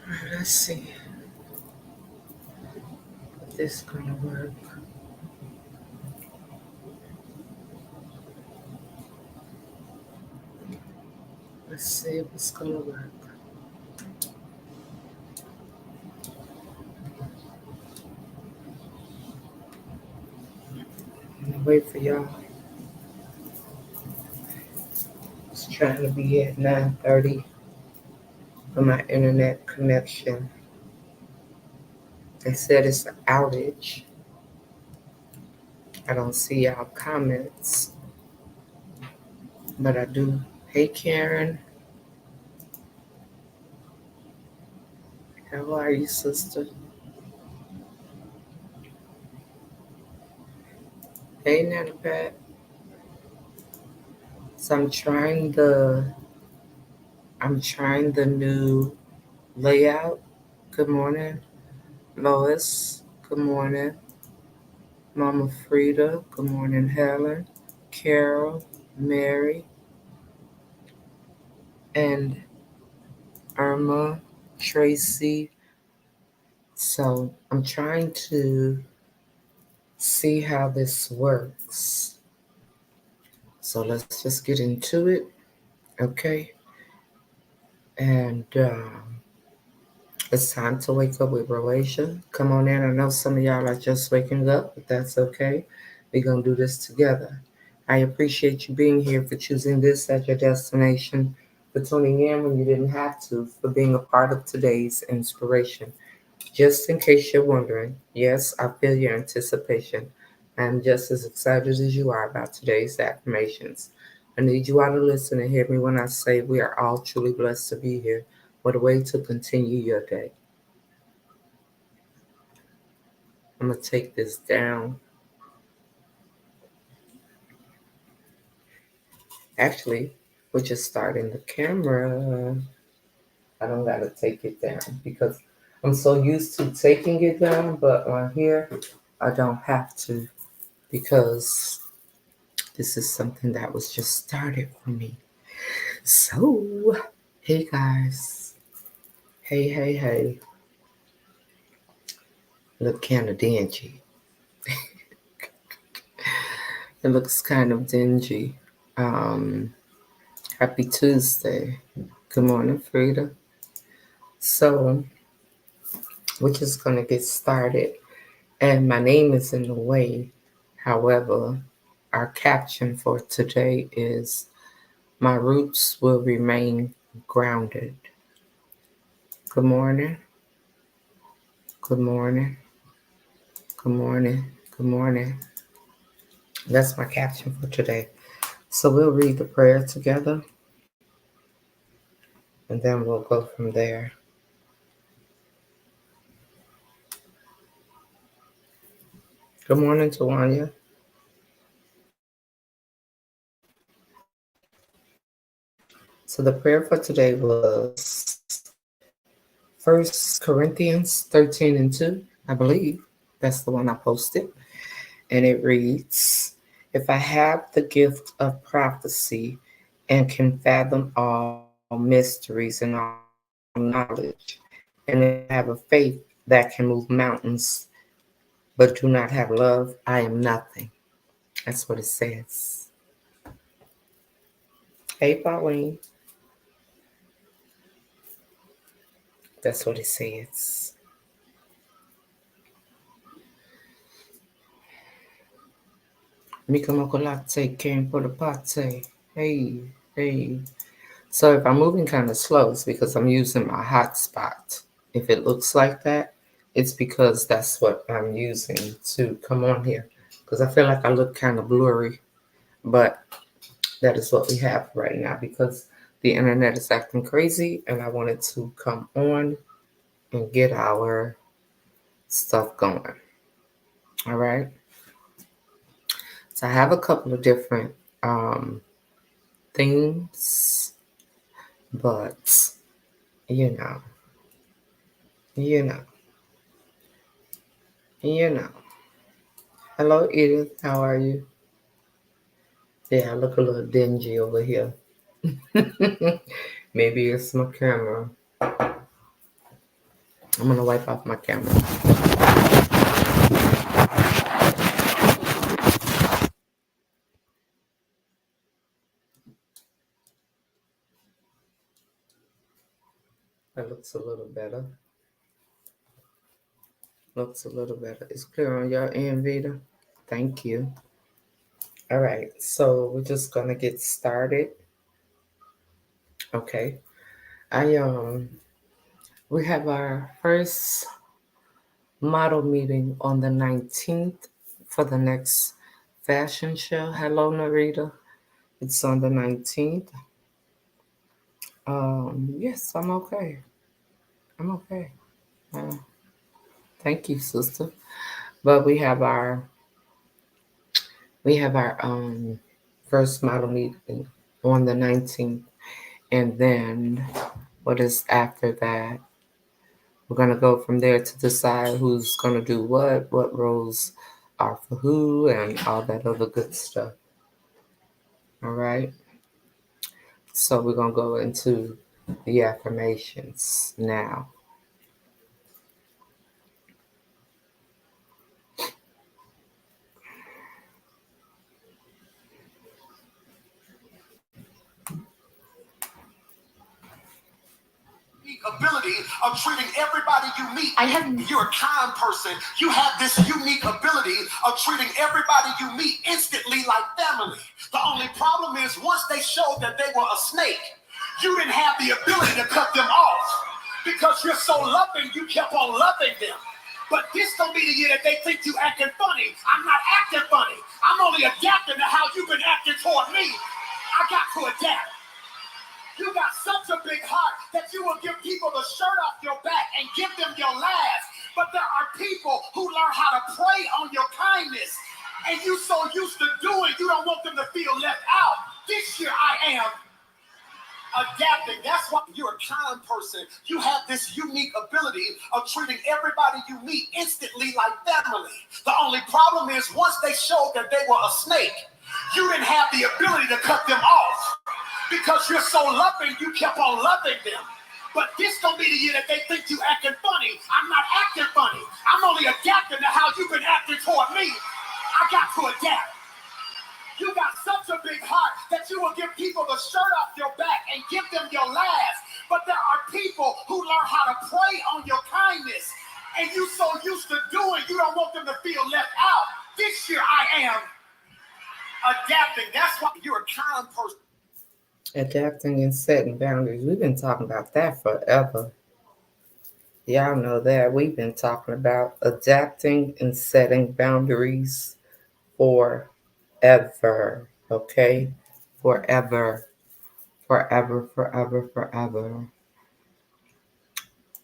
Alright, let's see if this is gonna work. Let's see if it's gonna work. I'm gonna wait for y'all. It's trying to be at 9:30 for my internet connection. They said it's an outage. I don't see y'all comments, but I do. Hey Karen, how are you, sister? Hey Nana Pat. So I'm trying the new layout. Good morning, Lois. Good morning, Mama Frida. Good morning, Helen, Carol, Mary, and Irma, Tracy. So I'm trying to see how this works. So let's just get into it, okay? And it's time to wake up with RoAsia. Come on in. I know some of y'all are just waking up, but that's okay. We're going to do this together. I appreciate you being here, for choosing this as your destination, for tuning in when you didn't have to, for being a part of today's inspiration. Just in case you're wondering, yes, I feel your anticipation. I'm just as excited as you are about today's affirmations. I need you all to listen and hear me when I say we are all truly blessed to be here. What a way to continue your day. I'm going to take this down. Actually, we're just starting the camera. I don't got to take it down because I'm so used to taking it down, but on here, I don't have to because this is something that was just started for me. So, hey guys. Hey, hey, hey. Look kind of dingy. It looks kind of dingy. Um, Happy Tuesday. Good morning, Frida. So, we're just going to get started. And my name is in the way. However, our caption for today is My Roots Will Remain Grounded. Good morning. Good morning. Good morning. Good morning. That's my caption for today. So we'll read the prayer together and then we'll go from there. Good morning, Tawanya. So the prayer for today was 1 Corinthians 13:2, I believe. That's the one I posted. And it reads, If I have the gift of prophecy and can fathom all mysteries and all knowledge, and if I have a faith that can move mountains but do not have love, I am nothing. That's what it says. Hey, Pauline. That's what it says. Mika Mokolate came for the pate. Hey, hey. So if I'm moving kind of slow, it's because I'm using my hotspot. If it looks like that, it's because that's what I'm using to come on here. Because I feel like I look kind of blurry, but that is what we have right now because the internet is acting crazy and I wanted to come on and get our stuff going. All right. So I have a couple of different themes, but you know, you know, you know. Hello, Edith. How are you? Yeah, I look a little dingy over here. Maybe it's my camera. I'm gonna wipe off my camera. That looks a little better. Looks a little better. It's clear on your end, Vita. Thank you. All right, so we're just gonna get started. Okay. I we have our first model meeting on the 19th for the next fashion show. Hello, Narita. It's on the 19th. Yes, I'm okay. I'm okay. Uh, thank you, sister. But we have our first model meeting on the 19th, and then what is after that? We're gonna go from there to decide who's gonna do what roles are for who, and all that other good stuff. All right. So we're gonna go into the affirmations now. Ability of treating everybody you meet. You're a kind person. You have this unique ability of treating everybody you meet instantly like family. The only problem is once they showed that they were a snake, you didn't have the ability to cut them off because you're so loving, you kept on loving them. But this gonna be the year that they think you acting funny. I'm not acting funny. I'm only adapting to how you've been acting toward me. I got to adapt. You got such a big heart that you will give people the shirt off your back and give them your last. But there are people who learn how to prey on your kindness. And you so used to doing, you don't want them to feel left out. This year I am adapting. That's why you're a kind person. You have this unique ability of treating everybody you meet instantly like family. The only problem is once they showed that they were a snake, you didn't have the ability to cut them off because you're so loving, you kept on loving them. But this gonna be the year that they think you acting funny. I'm not acting funny. I'm only adapting to how you've been acting toward me. I got to adapt. You got such a big heart that you will give people the shirt off your back and give them your last. But there are people who learn how to prey on your kindness. And you so used to doing, you don't want them to feel left out. This year I am adapting. That's why you're a kind person. Adapting and setting boundaries. We've been talking about that forever. Y'all know that. We've been talking about adapting and setting boundaries forever. Okay? Forever. Forever, forever, forever.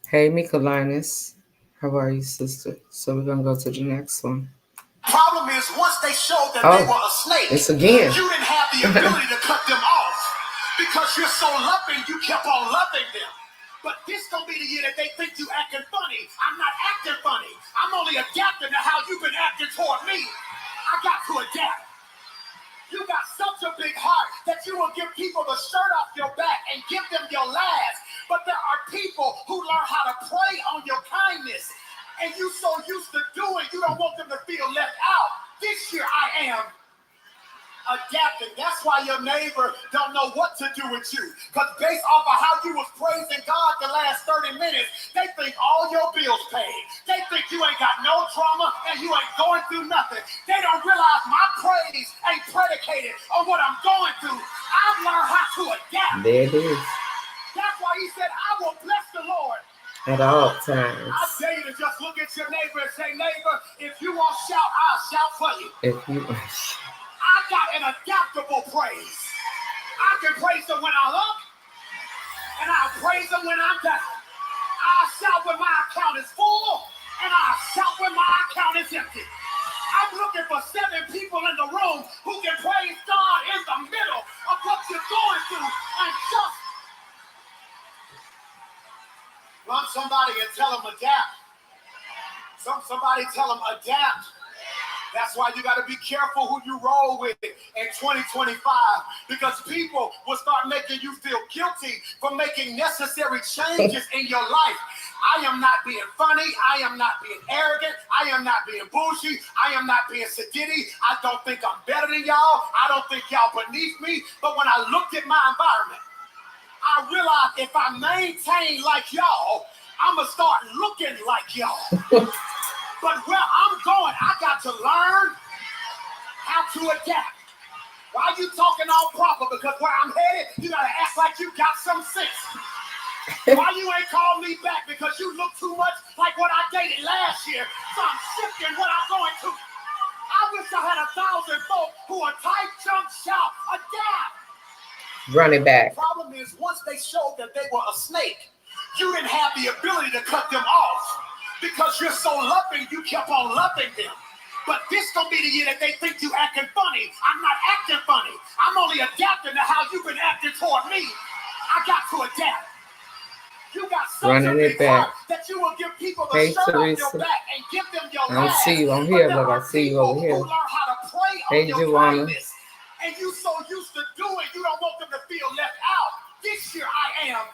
Hey, Mika Linus. How are you, sister? So we're going to go to the next one. Problem is, once they showed that they were a snake, it's again. You didn't have the ability to cut them off because you're so loving, you kept on loving them. But this gonna be the year that they think you acting funny. I'm not acting funny. I'm only adapting to how you've been acting toward me. I got to adapt. You got such a big heart that you will give people the shirt off your back and give them your last. But there are people who learn how to prey on your kindness. And you so used to doing, you don't want them to feel left out. This year I am adapting. That's why your neighbor don't know what to do with you. Because based off of how you was praising God the last 30 minutes, they think all your bills paid. They think you ain't got no trauma and you ain't going through nothing. They don't realize my praise ain't predicated on what I'm going through. I've learned how to adapt. There it is. That's why he said, I will bless the Lord at all times. I dare you to just look at your neighbor and say, neighbor, if you won't shout, I'll shout for you. If you I got an adaptable praise. I can praise him when I'm up, and I'll praise him when I'm down. I'll shout when my account is full, and I'll shout when my account is empty. I'm looking for 7 people in the room who can praise God in the middle of what you're going through and just run somebody and tell them adapt. Somebody tell them adapt. That's why you got to be careful who you roll with in 2025 because people will start making you feel guilty for making necessary changes in your life. I am not being funny. I am not being arrogant. I am not being bougie. I am not being sedity. I don't think I'm better than y'all. I don't think y'all beneath me. But when I looked at my environment, I realized if I maintain like y'all, I'm going to start looking like y'all. But where I'm going, I got to learn how to adapt. Why are you talking all proper? Because where I'm headed, you got to act like you got some sense. Why you ain't called me back? Because you look too much like what I dated last year. So I'm shifting what I'm going to. I wish I had 1,000 folks who are type, jump, shout, adapt. Run it back. The problem is once they showed that they were a snake, you didn't have the ability to cut them off. Because you're so loving, you kept on loving them. But this gonna be the year that they think you acting funny. I'm not acting funny. I'm only adapting to how you've been acting toward me. I got to adapt. You got such a big heart that you will give people the shirt off your back and give them your I don't see you on here, but I see you over here. Who learn how to play on your kindness. And you so used to doing, you don't want them to feel left out. This year I am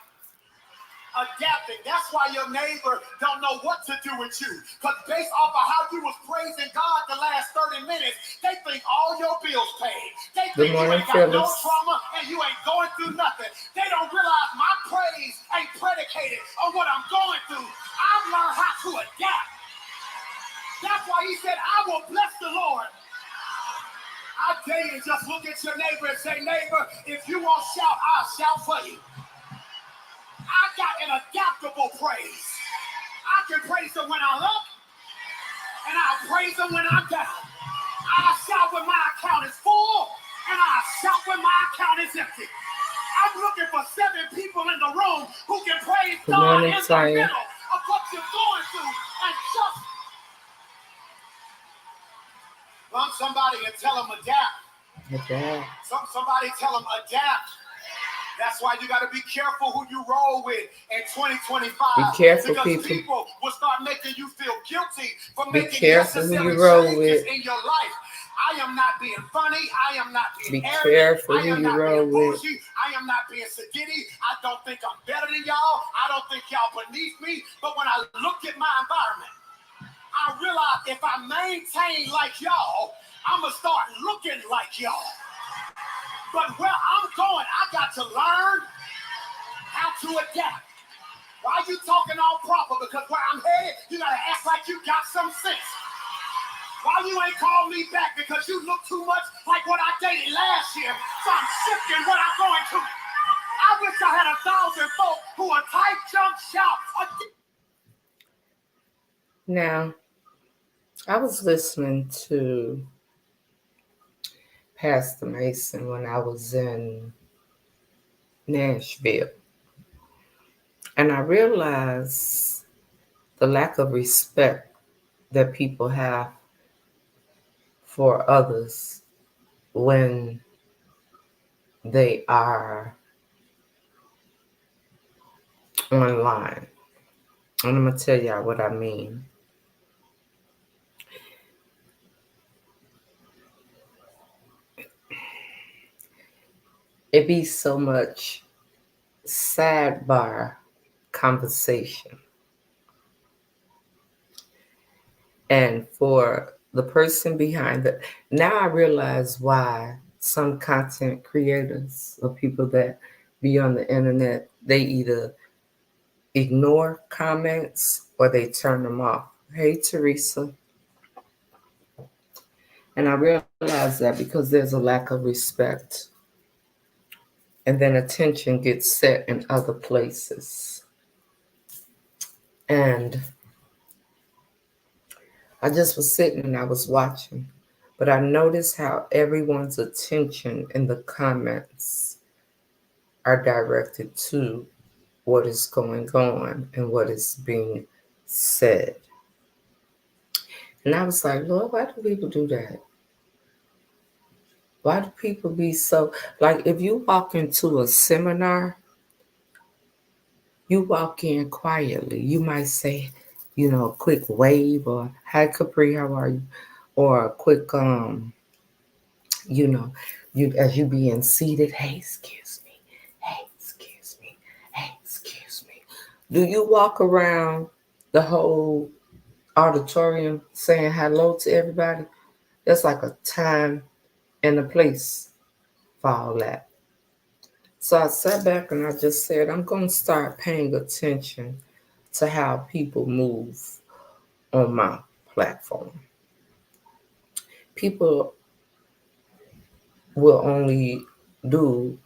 adapting. That's why your neighbor don't know what to do with you. Because based off of how you was praising God the last 30 minutes, they think all your bills paid. They think you ain't got no trauma and you ain't going through nothing. They don't realize my praise ain't predicated on what I'm going through. I've learned how to adapt. That's why he said, I will bless the Lord. I dare you to just look at your neighbor and say, neighbor, if you won't shout, I'll shout for you. I got an adaptable praise. I can praise him when I'm up, and I'll praise him when I'm down. I'll shout when my account is full, and I'll shout when my account is empty. I'm looking for 7 people in the room who can praise God in the middle of what you're going through and just bump somebody and tell them adapt. Somebody tell them adapt. That's why you got to be careful who you roll with in 2025. Be careful, because people will start making you feel guilty for making necessary changes in your life. I am not being funny. I am not being arrogant. I am not being bougie. I am not being sedity. I don't think I'm better than y'all. I don't think y'all beneath me. But when I looked at my environment, I realized if I maintain like y'all, I'm going to start looking like y'all. But where I'm going, I got to learn how to adapt. Why are you talking all proper? Because where I'm headed, you got to act like you got some sense. Why you ain't called me back? Because you look too much like what I dated last year. So I'm shifting what I'm going to. I wish I had 1,000 folks who are type, jump, shout. Now, I was listening to Pastor Mason when I was in Nashville. And I realized the lack of respect that people have for others when they are online. And I'm going to tell y'all what I mean. It be so much sidebar conversation. And for the person behind it, now I realize why some content creators or people that be on the internet, they either ignore comments or they turn them off. Hey, Teresa. And I realize that because there's a lack of respect. And then attention gets set in other places. And I just was sitting and I was watching. But I noticed how everyone's attention in the comments are directed to what is going on and what is being said. And I was like, Lord, why do people do that? Why do people be so, like if you walk into a seminar, you walk in quietly. You might say, a quick wave or, hi Capri, how are you? or a quick you know, you as you being seated, hey, excuse me, hey, excuse me, hey, excuse me. Do you walk around the whole auditorium saying hello to everybody? There's like a time and a place for all that. So I sat back and I just said, I'm going to start paying attention to how people move on my platform. People will only do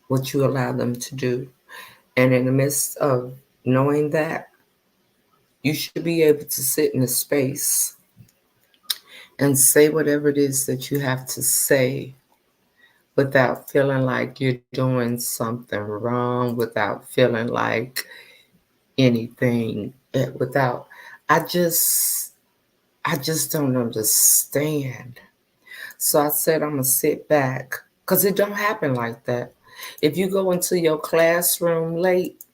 what you allow them to do. And in the midst of knowing that, you should be able to sit in a space and say whatever it is that you have to say without feeling like you're doing something wrong, without feeling like anything, without, I just, I just don't understand. So I said, I'm going to sit back because it don't happen like that. If you go into your classroom late,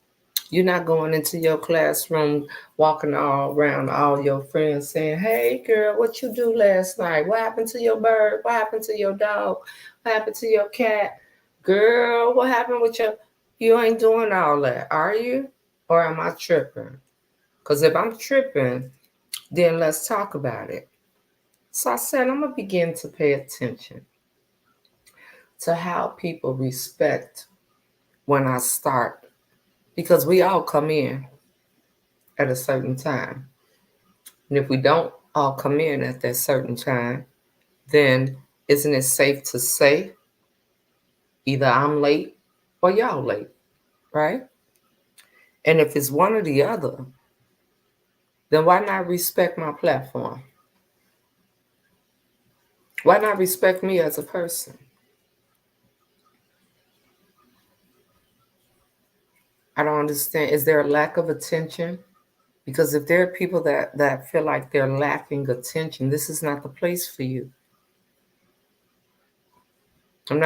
you're not going into your classroom walking all around all your friends saying, hey, girl, what you do last night? What happened to your bird? What happened to your dog? What happened to your cat? Girl, what happened with your... You ain't doing all that, are you? Or am I tripping? Because if I'm tripping, then let's talk about it. So I said, I'm going to begin to pay attention to how people respect when I start. Because we all come in at a certain time. And if we don't all come in at that certain time, then isn't it safe to say either I'm late or y'all late, right? And if it's one or the other, then why not respect my platform? Why not respect me as a person? I don't understand. Is there a lack of attention? Because if there are people that feel like they're lacking attention, this is not the place for you. I'm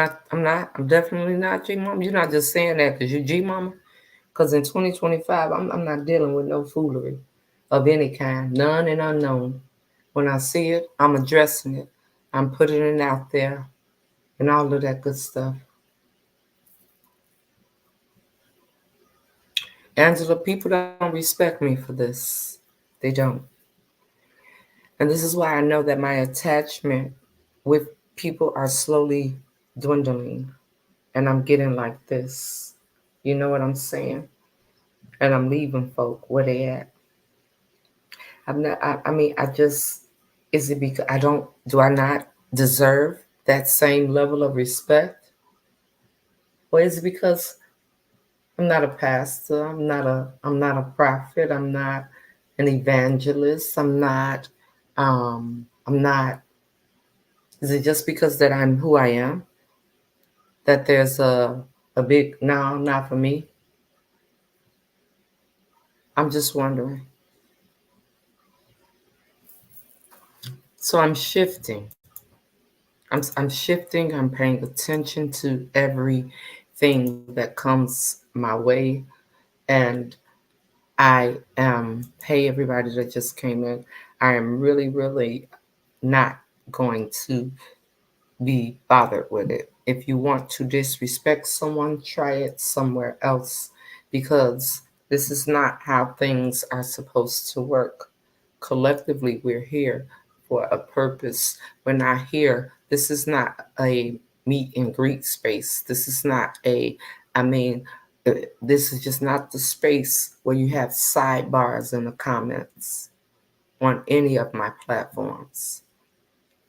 definitely not G Mama. You're not just saying that because you're G Mama. Because in 2025, I'm not dealing with no foolery of any kind, none and unknown. When I see it, I'm addressing it. I'm putting it out there and all of that good stuff. Angela, people don't respect me for this. They don't. And this is why I know that my attachment with people are slowly dwindling. And I'm getting like this. You know what I'm saying? And I'm leaving folk where they at. I'm not. I mean, I just. Is it because I don't? Do I not deserve that same level of respect, or is it because I'm not a pastor? I'm not a prophet. I'm not an evangelist. I'm not. I'm not. Is it just because that I'm who I am that there's a big no, not for me? I'm just wondering. So I'm shifting. I'm shifting. I'm paying attention to everything that comes my way, and I am. Hey, everybody that just came in. I am really, really not going to be bothered with it. If you want to disrespect someone, try it somewhere else because this is not how things are supposed to work. Collectively, we're here for a purpose. We're not here. This is not a meet and greet space. This is not a, I mean, this is just not the space where you have sidebars in the comments on any of my platforms.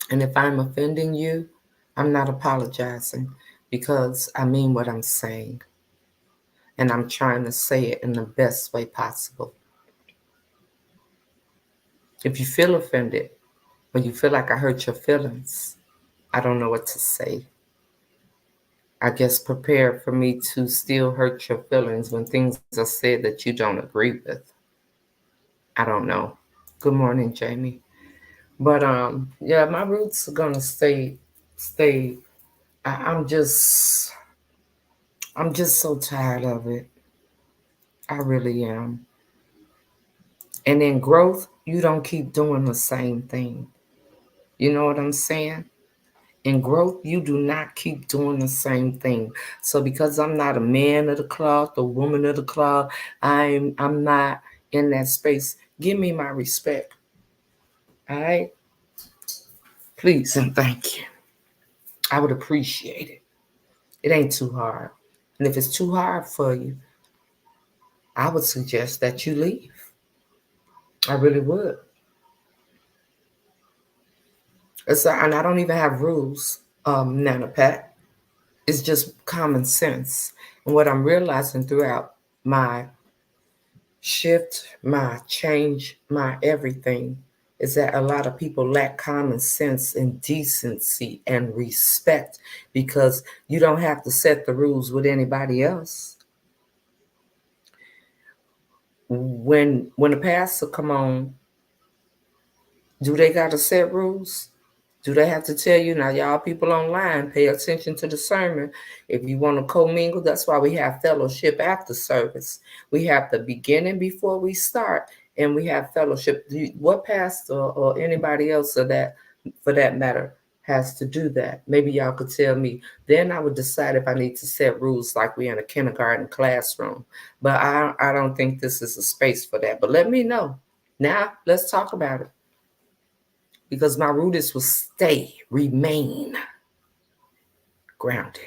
And if I'm offending you, I'm not apologizing because I mean what I'm saying. And I'm trying to say it in the best way possible. If you feel offended or you feel like I hurt your feelings, I don't know what to say. I guess prepare for me to still hurt your feelings when things are said that you don't agree with. I don't know. Good morning, Jamie. But yeah, my roots are gonna stay. I'm just so tired of it. I really am. And in growth, you don't keep doing the same thing. You know what I'm saying? In growth, you do not keep doing the same thing. So because I'm not a man of the cloth, a woman of the cloth, I'm not in that space. Give me my respect. All right? Please and thank you. I would appreciate it. It ain't too hard. And if it's too hard for you, I would suggest that you leave. I really would. And I don't even have rules, Nana Pat. It's just common sense. And what I'm realizing throughout my shift, my change, my everything is that a lot of people lack common sense and decency and respect because you don't have to set the rules with anybody else. When the pastor come on, do they got to set rules? Do they have to tell you now, y'all people online, pay attention to the sermon? If you want to commingle, that's why we have fellowship after service. We have the beginning before we start, and we have fellowship. What pastor or anybody else of that, for that matter, has to do that? Maybe y'all could tell me. Then I would decide if I need to set rules like we're in a kindergarten classroom. But I don't think this is a space for that. But let me know. Now, let's talk about it because my root is will stay, remain grounded.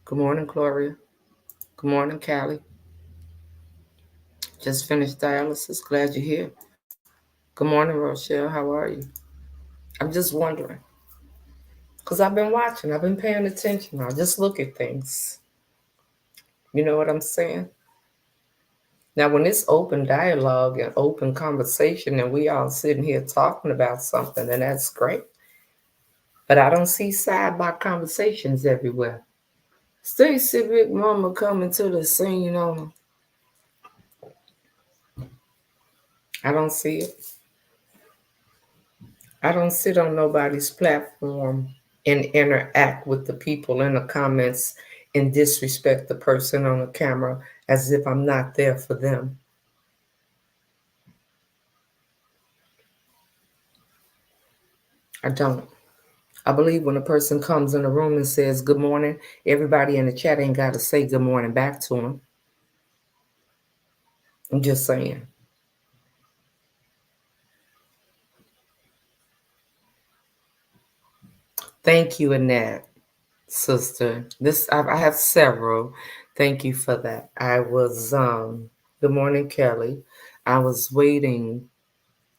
Good morning, Gloria. Good morning, Callie. Just finished dialysis. Glad you're here. Good morning, Rochelle. How are you? I'm just wondering because I've been watching, I've been paying attention. I just look at things. You know what I'm saying? Now, when it's open dialogue and open conversation, and we all sitting here talking about something, and that's great. But I don't see sidebar conversations everywhere. Stacy Big Mama coming to the scene on. I don't see it. I don't sit on nobody's platform and interact with the people in the comments and disrespect the person on the camera as if I'm not there for them. I don't. I believe when a person comes in the room and says good morning, everybody in the chat ain't got to say good morning back to them. I'm just saying. Thank you, Annette, sister. I have several. Thank you for that. I was good morning, Kelly. I was waiting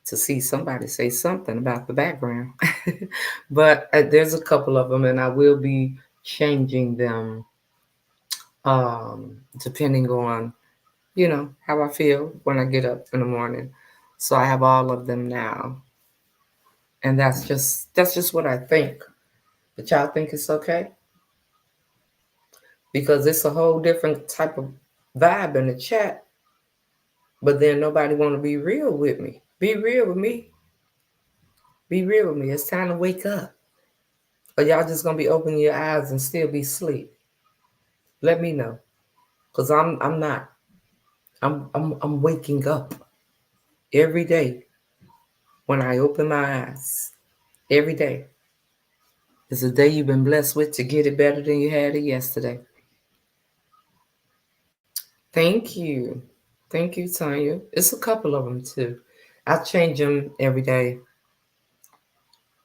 to see somebody say something about the background. But there's a couple of them, and I will be changing them depending on, how I feel when I get up in the morning. So I have all of them now. And that's just what I think. But y'all think it's okay? Because it's a whole different type of vibe in the chat. But then nobody want to be real with me. Be real with me. Be real with me. It's time to wake up. Or y'all just gonna be opening your eyes and still be asleep? Let me know, cause I'm not. I'm waking up every day when I open my eyes. Every day is a day you've been blessed with to get it better than you had it yesterday. Thank you, Tanya. It's a couple of them too. I change them every day.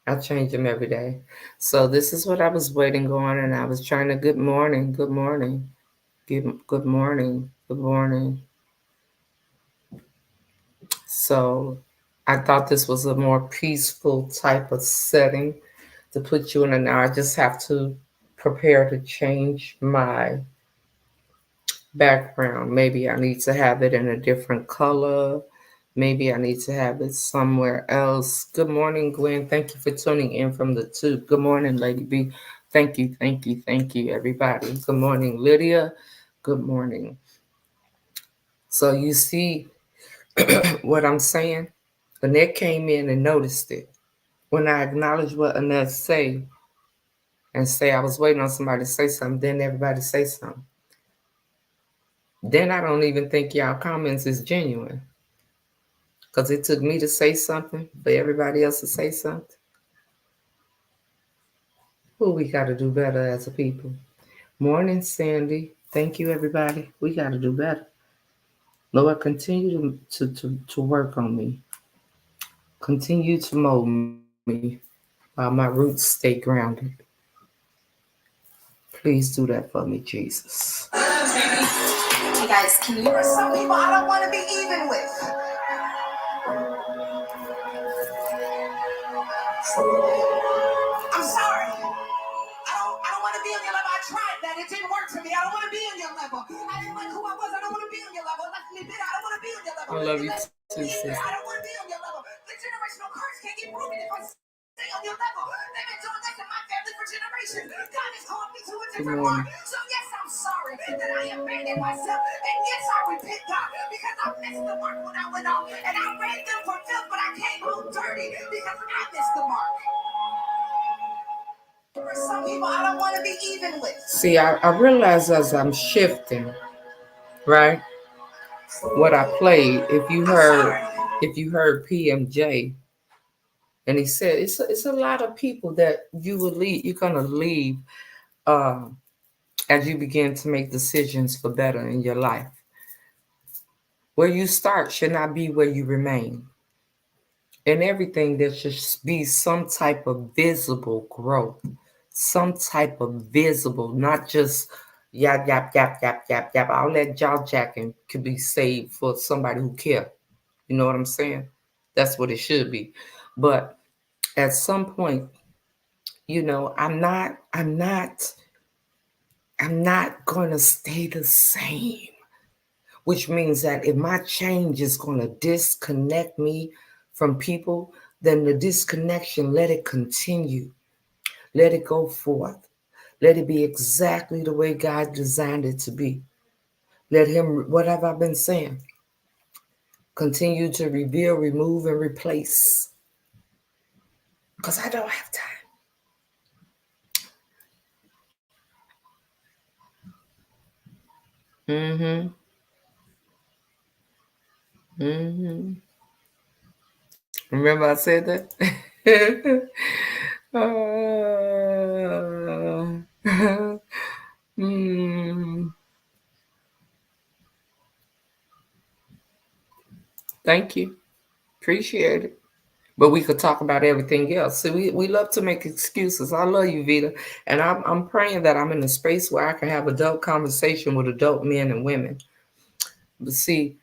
I change them every day. So this is what I was waiting on, and I was trying to. Good morning. Good morning. Good morning. Good morning. So I thought this was a more peaceful type of setting to put you in. And now I just have to prepare to change my background. Maybe I need to have it in a different color. Maybe I need to have it somewhere else. Good morning, Gwen. Thank you for tuning in from the tube. Good morning, Lady B. Thank you, everybody. Good morning, Lydia. Good morning. So you see what I'm saying? Annette came in and noticed it. When I acknowledge what Annette say and say I was waiting on somebody to say something, then everybody say something. Then I don't even think y'all comments is genuine. Because it took me to say something for everybody else to say something. Oh, we got to do better as a people. Morning, Sandy. Thank you, everybody. We got to do better. Lord, continue to work on me. Continue to mold me while my roots stay grounded. Please do that for me, Jesus. Hey guys, can you? There are some people I don't want to be even with. I'm sorry. I don't want to be on your level. I tried that. It didn't work for me. I don't want to be on your level. I didn't like who I was. I don't want to be on your level. It left me bitter. I don't want to be on your level. I love It you left too, me sis. angry. I don't want to be on your level. The generational curse can't get broken if I stay on your level. They've been doing this in my family for generations. God has called me to a Good different morning. mark. So yes, I'm sorry that I abandoned myself. And yes, I repent, God, because I missed the mark when I went off. And I ran them for filth, but I came home dirty because I missed the mark. There are some people I don't want to be even with. See, I realize as I'm shifting, right? What I played, I'm sorry. if you heard PMJ, and he said it's a lot of people that you will leave. You're gonna leave uh, as you begin to make decisions for better in your life. Where you start should not be where you remain. In everything, there should be some type of visible growth, some type of visible, not just yap yap yap yap yap yap. All that jaw jacking could be saved for somebody who care. You know what I'm saying? That's what it should be. But at some point, I'm not going to stay the same, which means that if my change is going to disconnect me from people, then the disconnection, let it continue. Let it go forth. Let it be exactly the way God designed it to be. Let Him, what have I been saying? Continue to reveal, remove, and replace. Because I don't have time. Mm-hmm. Mm-hmm. Remember I said that? mm, thank you. Appreciate it. But we could talk about everything else. See, we love to make excuses. I love you, Vita. And I'm praying that I'm in a space where I can have adult conversation with adult men and women. But see,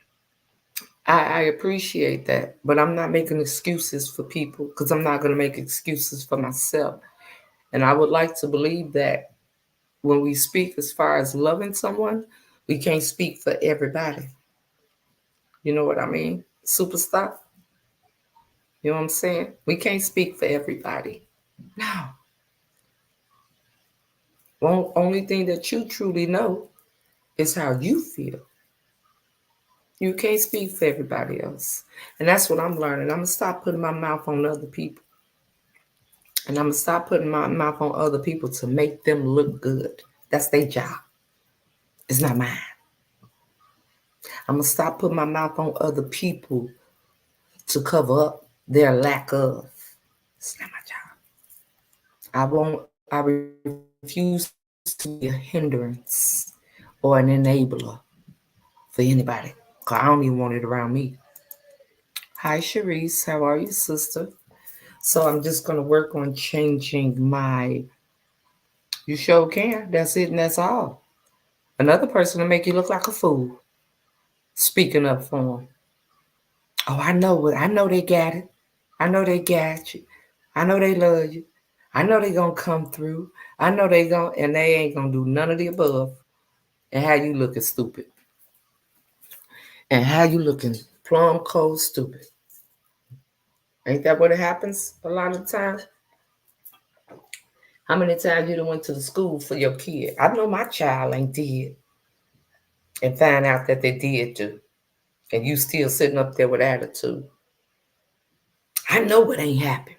I appreciate that. But I'm not making excuses for people because I'm not going to make excuses for myself. And I would like to believe that when we speak as far as loving someone, we can't speak for everybody. You know what I mean? Superstar. You know what I'm saying? We can't speak for everybody. No. Only thing that you truly know is how you feel. You can't speak for everybody else. And that's what I'm learning. I'm going to stop putting my mouth on other people. And I'm going to stop putting my mouth on other people to make them look good. That's their job. It's not mine. I'm going to stop putting my mouth on other people to cover up their lack of. It's not my job. I refuse to be a hindrance or an enabler for anybody. Cause I don't even want it around me. Hi Sharice, how are you, sister? So I'm just gonna work on changing my you sure can. That's it and that's all. Another person will make you look like a fool. Speaking up for them. Oh, I know it. I know they got it. I know they got you. I know they love you. I know they gonna come through. I know they gonna and they ain't gonna do none of the above. And how you looking stupid. And how you looking plumb cold stupid. Ain't that what it happens a lot of times? How many times you done went to the school for your kid? I know my child ain't did and find out that they did do. And you still sitting up there with attitude. I know it ain't happened.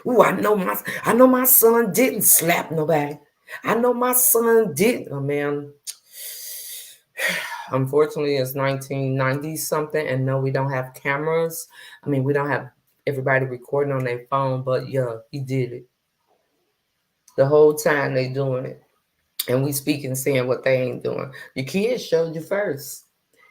Ooh, I know my son didn't slap nobody. I know my son didn't. Oh man. Unfortunately, it's 1990 something, and no, we don't have cameras. I mean, we don't have everybody recording on their phone, but yeah, he did it. The whole time they doing it. And we speaking saying what they ain't doing. Your kids showed you first.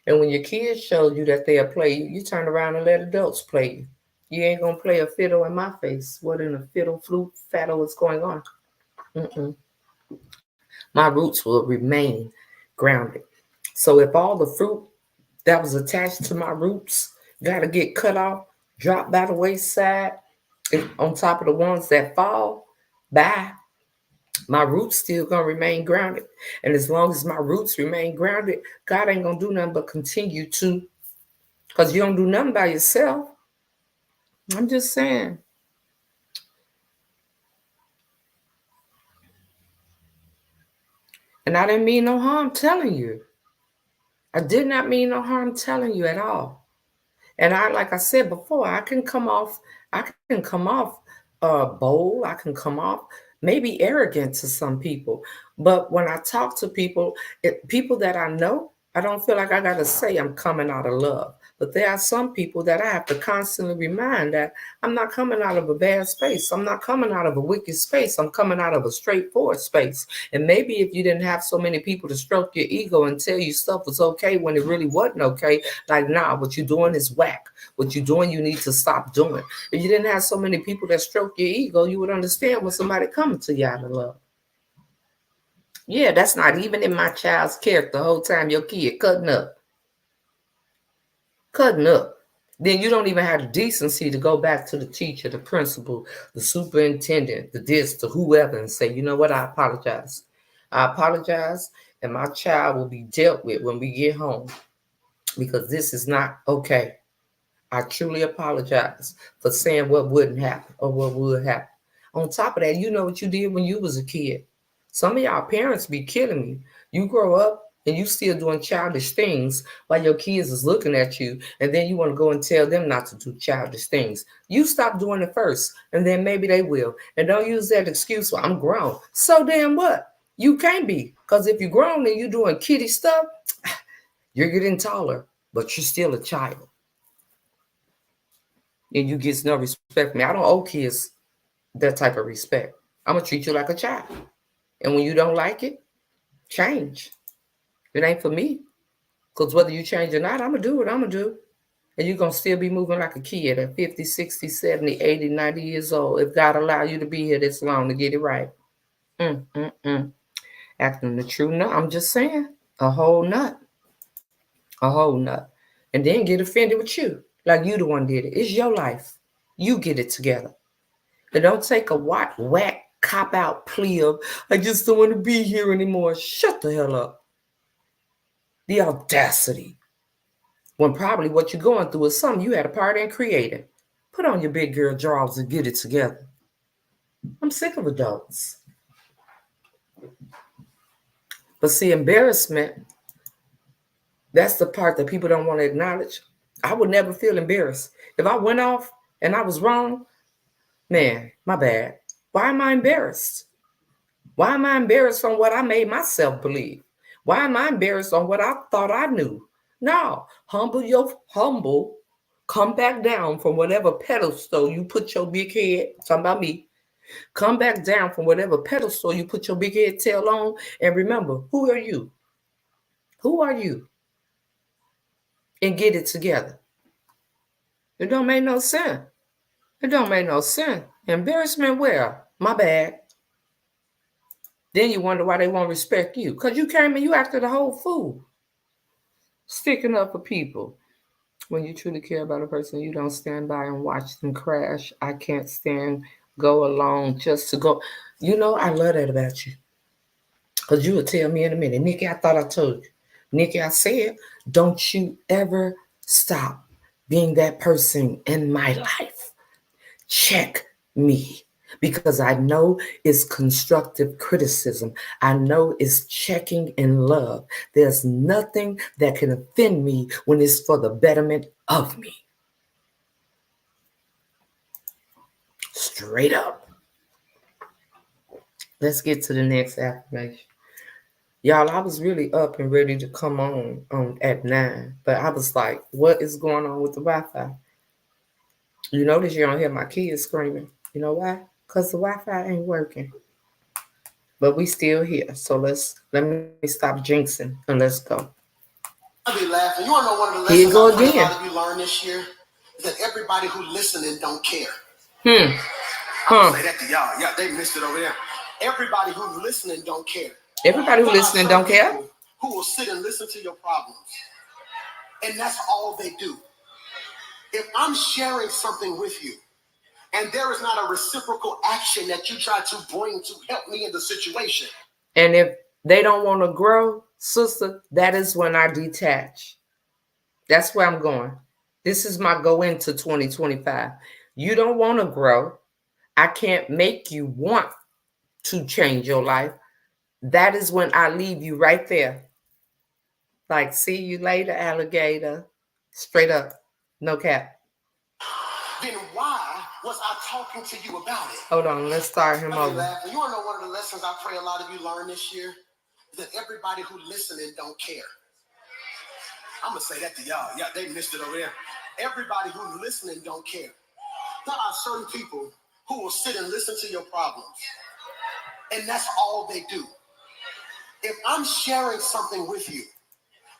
And when your kids showed you that they'll play you, you turn around and let adults play you. You ain't gonna play a fiddle in my face. What in a fiddle, flute, faddle is going on? Mm-mm. My roots will remain grounded. So if all the fruit that was attached to my roots gotta get cut off, dropped by the wayside, on top of the ones that fall, bye. My roots still gonna remain grounded. And as long as my roots remain grounded, God ain't gonna do nothing but continue to, because you don't do nothing by yourself. I'm just saying. And I didn't mean no harm telling you. I did not mean no harm telling you at all. And I, like I said before, I can come off bold. I can come off maybe arrogant to some people. But when I talk to people, people that I know, I don't feel like I got to say I'm coming out of love. But there are some people that I have to constantly remind that I'm not coming out of a bad space. I'm not coming out of a wicked space. I'm coming out of a straightforward space. And maybe if you didn't have so many people to stroke your ego and tell you stuff was okay when it really wasn't okay, like, nah, what you're doing is whack. What you're doing, you need to stop doing. If you didn't have so many people that stroke your ego, you would understand when somebody coming to you out of love. Yeah, that's not even in my child's character the whole time your kid cutting up. Cutting up. Then you don't even have the decency to go back to the teacher, the principal, the superintendent, the this, the whoever, and say, you know what, I apologize. I apologize, and my child will be dealt with when we get home because this is not okay. I truly apologize for saying what wouldn't happen or what would happen. On top of that, you know what you did when you was a kid. Some of y'all parents be killing me. You grow up and you still doing childish things while your kids is looking at you, and then you want to go and tell them not to do childish things. You stop doing it first, and then maybe they will. And don't use that excuse, well, I'm grown. So damn what? You can't be. Because if you're grown and you're doing kiddie stuff, you're getting taller, but you're still a child. And you get no respect from me. I don't owe kids that type of respect. I'm gonna treat you like a child. And when you don't like it, change. It ain't for me. Because whether you change or not, I'm gonna do what I'm gonna do. And you're gonna still be moving like a kid at 50, 60, 70, 80, 90 years old if God allow you to be here this long to get it right. Mm, mm, mm. Acting the true nut. I'm just saying. A whole nut. A whole nut. And then get offended with you. Like you the one did it. It's your life. You get it together. And don't take a whack cop out plea of, I just don't want to be here anymore. Shut the hell up. The audacity. When probably what you're going through is something you had a part in creating. Put on your big girl drawers and get it together. I'm sick of adults. But see, embarrassment, that's the part that people don't want to acknowledge. I would never feel embarrassed. If I went off and I was wrong, man, my bad. Why am I embarrassed? Why am I embarrassed on what I made myself believe? Why am I embarrassed on what I thought I knew? No, humble, come back down from whatever pedestal you put your big head, talking about me, come back down from whatever pedestal you put your big head tail on, and remember, who are you? Who are you? And get it together. It don't make no sense. It don't make no sense. Embarrassment where? My bad. Then you wonder why they won't respect you. Because you came and you acted a whole fool. Sticking up for people. When you truly care about a person, you don't stand by and watch them crash. I can't stand go along just to go. You know, I love that about you. Because you would tell me in a minute, Nikki, I thought I told you. Nikki, I said, don't you ever stop being that person in my life. Check me. Because I know it's constructive criticism. I know it's checking in love. There's nothing that can offend me when it's for the betterment of me. Straight up. Let's get to the next affirmation. Y'all, I was really up and ready to come on at 9, but I was like, what is going on with the Wi-Fi? You notice you don't hear my kids screaming. You know why? Because the Wi-Fi ain't working. but we still here. So let me stop jinxing and let's go. I'll be laughing. You want to know one of the Here you lessons go I pray a again. lot of you learn this year? Is that everybody who listening don't care. Hmm. I'm gonna say that to y'all. Yeah, they missed it over there. Everybody who's listening don't care. Everybody who There are listening certain don't care. people who will sit and listen to your problems, and that's all they do. If I'm sharing something with you, and there is not a reciprocal action that you try to bring to help me in the situation. And if they don't want to grow, sister, that is when I detach. That's where I'm going. This is my go into 2025. You don't want to grow. I can't make you want to change your life. That is when I leave you right there. Like, see you later, alligator. Straight up. No cap. Then why was I talking to you about it? Hold on, let's start him over. Laughing. You want to know one of the lessons I pray a lot of you learn this year? Is that everybody who listening don't care. I'm going to say that to y'all. Yeah, they missed it over there. Everybody who's listening don't care. There are certain people who will sit and listen to your problems, and that's all they do. If I'm sharing something with you,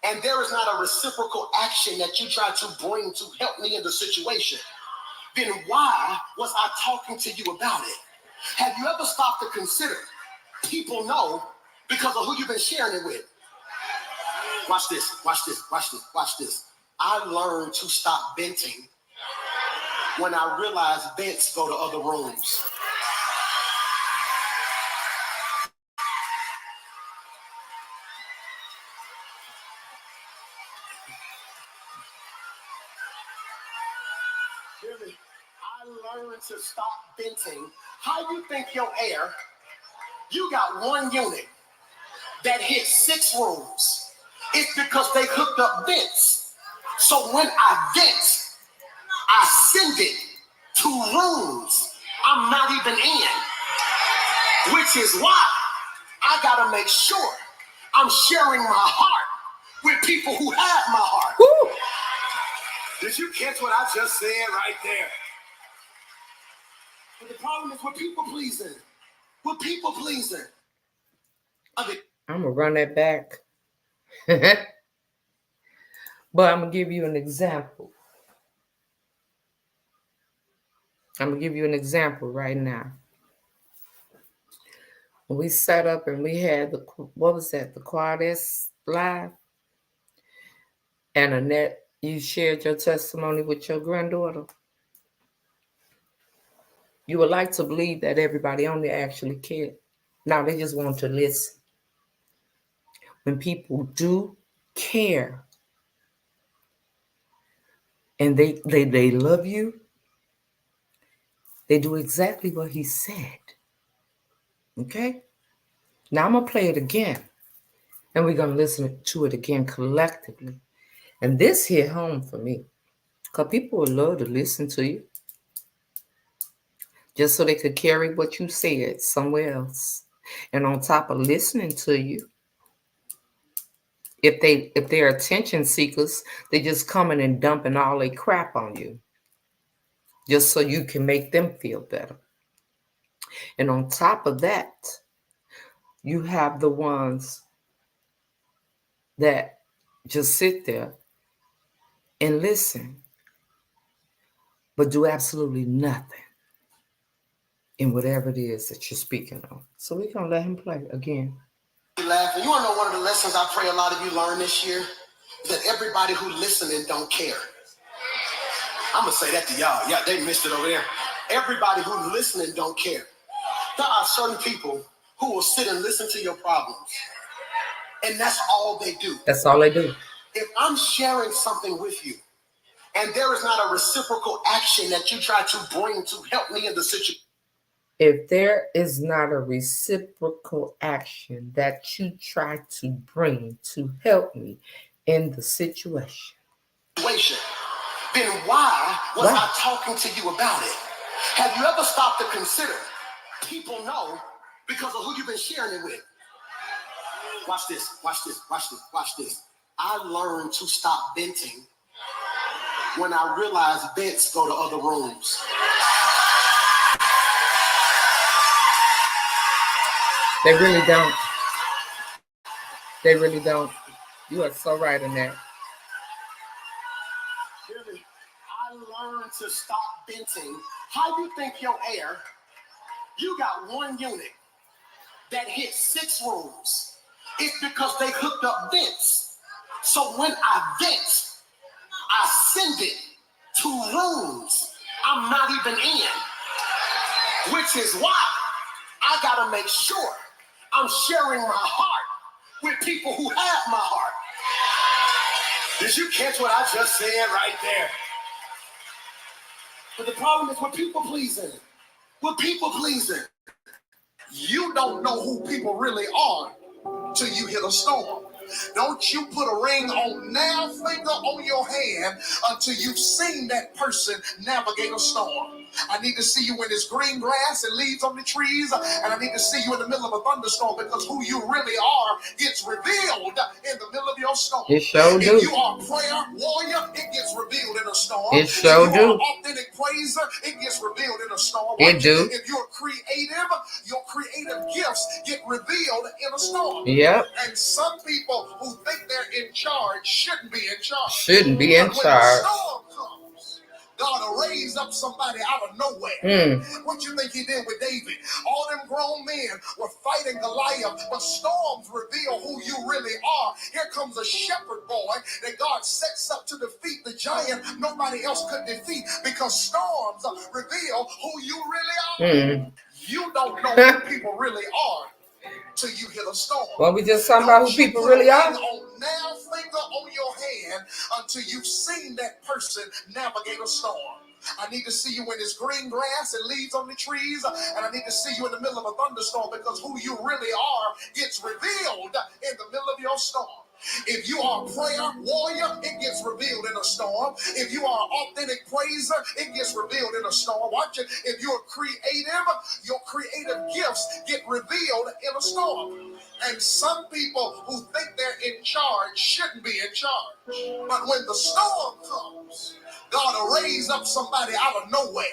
and there is not a reciprocal action that you try to bring to help me in the situation, then why was I talking to you about it? Have you ever stopped to consider people know because of who you've been sharing it with? Watch this, watch this, watch this, watch this. I learned to stop venting when I realized vents go to other rooms. Really, I learned to stop venting. How you think your air, you got one unit that hits 6 rooms. It's because they hooked up vents. So when I vent, I send it to rooms I'm not even in, which is why I gotta make sure I'm sharing my heart with people who have my heart. Woo! Did you catch what I just said right there? But the problem is with people pleasing. With people pleasing. I'm gonna run that back. But I'm gonna give you an example. I'm gonna give you an example right now. When we set up and we had what was that? The Quadis live, and Annette, you shared your testimony with your granddaughter. You would like to believe that everybody on there actually cared. Now they just want to listen. When people do care and they love you, they do exactly what he said. Okay? Now I'm gonna play it again. And we're gonna listen to it again collectively. And this hit home for me. Because people would love to listen to you. Just so they could carry what you said somewhere else. And on top of listening to you, if they're attention seekers, they just coming and dumping all their crap on you. Just so you can make them feel better. And on top of that, you have the ones that just sit there and listen, but do absolutely nothing in whatever it is that you're speaking on. So we're going to let him play again. Laughing. You want to know one of the lessons I pray a lot of you learn this year? Is that everybody who listening don't care. I'm going to say that to y'all. Yeah, they missed it over there. Everybody who's listening don't care. There are certain people who will sit and listen to your problems, and that's all they do. That's all they do. If I'm sharing something with you, and there is not a reciprocal action that you try to bring to help me in the situation. If there is not a reciprocal action that you try to bring to help me in the situation, then why was I talking to you about it? Have you ever stopped to consider people know because of who you've been sharing it with? Watch this, watch this, watch this, watch this. I learned to stop venting when I realized vents go to other rooms. They really don't. They really don't. You are so right in that. Really, I learned to stop venting. How you think your air? You got one unit that hits 6 rooms. It's because they hooked up vents. So when I vent, I send it to rooms I'm not even in, which is why I gotta make sure I'm sharing my heart with people who have my heart. Did you catch what I just said right there? But the problem is with people pleasing. With people pleasing, you don't know who people really are till you hit a storm. Don't you put a ring on now finger on your hand until you've seen that person navigate a storm. I need to see you when it's green grass and leaves on the trees, and I need to see you in the middle of a thunderstorm, because who you really are gets revealed in the middle of your storm. It sure do. If you are a prayer warrior, it gets revealed in a storm. It sure if you are do. an authentic praiser, it gets revealed in a storm. It do. If you're creative, your creative gifts get revealed in a storm. Yep. And some people who think they're in charge shouldn't be in charge. Shouldn't be in But when charge. the storm comes, God will raise up somebody out of nowhere. What you think he did with David? All them grown men were fighting Goliath, but storms reveal who you really are. Here comes a shepherd boy that God sets up to defeat the giant nobody else could defeat, because storms reveal who you really are. You don't know who people really are till you hit a storm. Well, we just talking about who people really are. Now finger on your hand until you've seen that person navigate a storm. I need to see you when it's green grass and leaves on the trees, and I need to see you in the middle of a thunderstorm, because who you really are gets revealed in the middle of your storm. If you are a prayer warrior, it gets revealed in a storm. If you are an authentic praiser, it gets revealed in a storm. Watch it. If you're creative, your creative gifts get revealed in a storm. And some people who think they're in charge shouldn't be in charge. But when the storm comes, God will raise up somebody out of nowhere.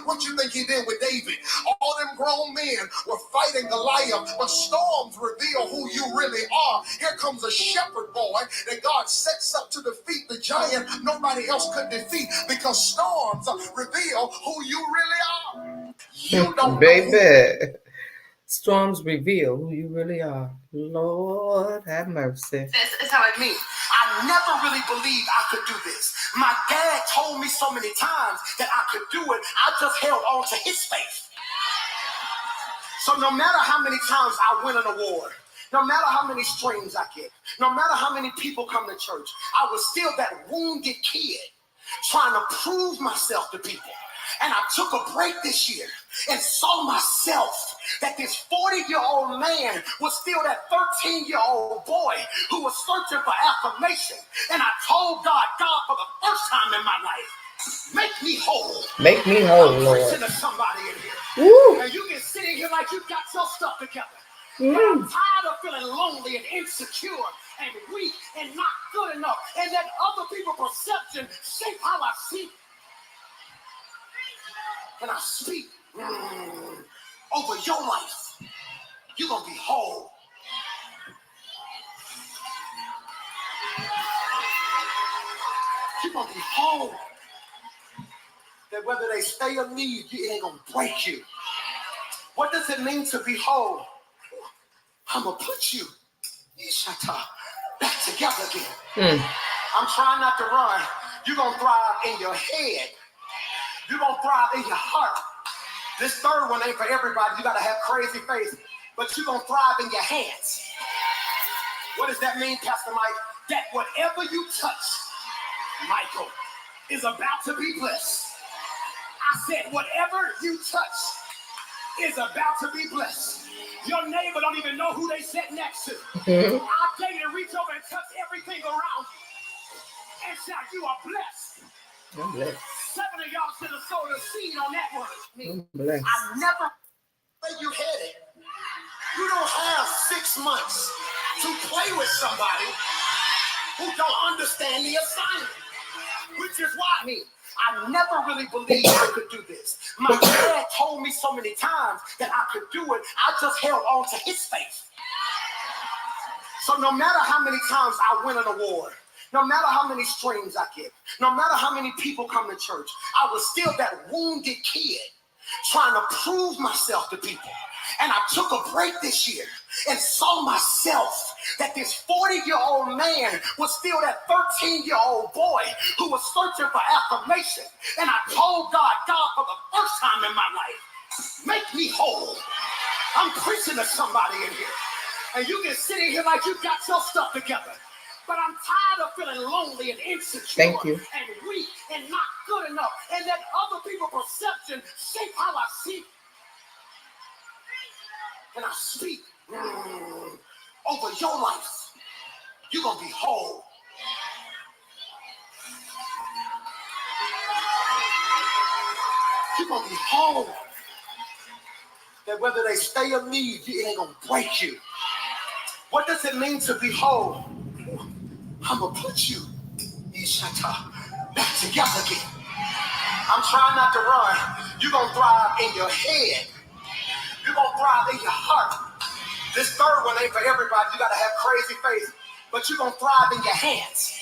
What you think he did with David? All them grown men were fighting Goliath, but storms reveal who you really are. Here comes a shepherd boy that God sets up to defeat the giant nobody else could defeat, because storms reveal who you really are. You don't Baby. Storms reveal who you really are. Lord have mercy. That's how I mean. I never really believed I could do this. My dad told me so many times that I could do it. I just held on to his faith. So no matter how many times I win an award, no matter how many streams I get, no matter how many people come to church, I was still that wounded kid trying to prove myself to people. And I took a break this year and saw myself that this 40-year-old man was still that 13-year-old boy who was searching for affirmation. And I told God, for the first time in my life, make me whole. Make me whole, I'm Lord. preaching to somebody in here. Woo. And you can sit in here like you got your stuff together. But I'm tired of feeling lonely and insecure and weak and not good enough, and that other people's perception shape how I see. And I speak over your life. You're going to be whole. You're going to be whole. That whether they stay or leave, it ain't going to break you. What does it mean to be whole? I'm going to put you back together again. I'm trying not to run. You're going to thrive in your head. You're going to thrive in your heart. This third one ain't for everybody. You got to have crazy faith. But you're going to thrive in your hands. What does that mean, Pastor Mike? That whatever you touch, Michael, is about to be blessed. I said whatever you touch is about to be blessed. Your neighbor don't even know who they sit next to. I dare you to reach over and touch everything around you and shout, you are blessed. I'm blessed. 7 of y'all should have sowed a seed on that word. I'm blessed. I never where you headed. You don't have 6 months to play with somebody who don't understand the assignment. Which is why I never really believed I could do this. My dad told me so many times that I could do it. I just held on to his faith. So no matter how many times I win an award, no matter how many streams I get, no matter how many people come to church, I was still that wounded kid trying to prove myself to people. And I took a break this year and saw myself that this 40-year-old man was still that 13-year-old boy who was searching for affirmation. And I told God, for the first time in my life, make me whole. I'm preaching to somebody in here. And you can sit in here like you got your stuff together. But I'm tired of feeling lonely and insecure and weak and not good enough. And let other people's perception shape how I see. And I speak over your life. You're going to be whole. You're going to be whole. That whether they stay or leave, it ain't going to break you. What does it mean to be whole? I'm going to put you back together again. I'm trying not to run. You're going to thrive in your head. You're going to thrive in your heart. This third one ain't for everybody. You got to have crazy faith. But you're going to thrive in your hands.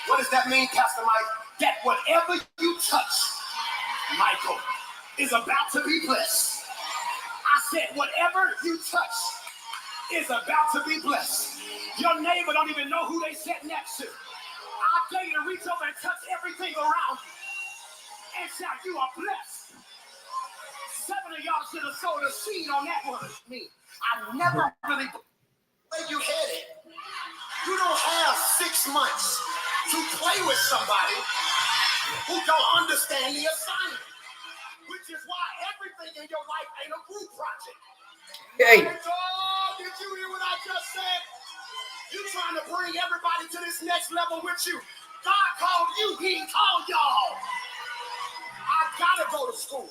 What does that mean, Pastor Mike? That whatever you touch, Michael, is about to be blessed. I said whatever you touch is about to be blessed. Your neighbor don't even know who they sit next to. I dare you to reach over and touch everything around you and shout, you are blessed. 7 of y'all should have sowed a seed on that word. Me. I never really where you headed. You don't have 6 months to play with somebody who don't understand the assignment, which is why everything in your life ain't a group project. Hey. Oh, did you hear what I just said? You trying to bring everybody to this next level with you. God called you, he didn't call y'all. I gotta go to school.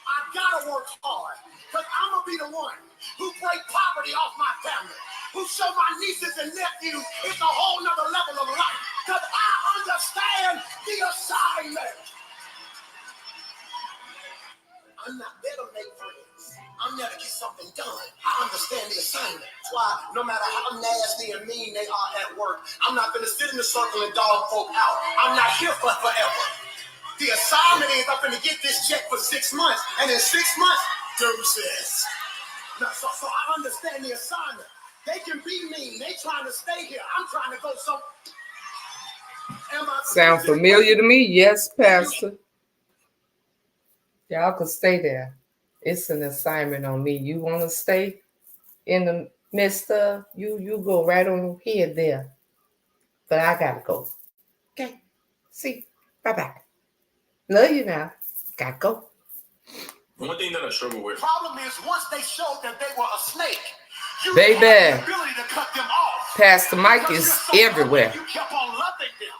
I gotta work hard. Because I'm gonna be the one who break poverty off my family, who show my nieces and nephews it's a whole nother level of life. Because I understand the assignment. I'm not there to make friends. I'm there to get something done. I understand the assignment. That's why no matter how nasty and mean they are at work, I'm not going to sit in the circle and dog folk out. I'm not here for forever. The assignment is I'm going to get this check for 6 months. And in 6 months, deuces. No, so I understand the assignment. They can be mean. They trying to stay here. I'm trying to go somewhere. Sound familiar to me? Yes, Pastor. Y'all can stay there. It's an assignment on me. You want to stay in the midst of you go right on here there. But I gotta go. Okay. See. Bye-bye. Love you now. Gotta go. One thing that I struggle with. Problem is once they showed that they were a snake, you baby, had the ability to cut them off. Pastor Mike is so everywhere. You kept on loving them.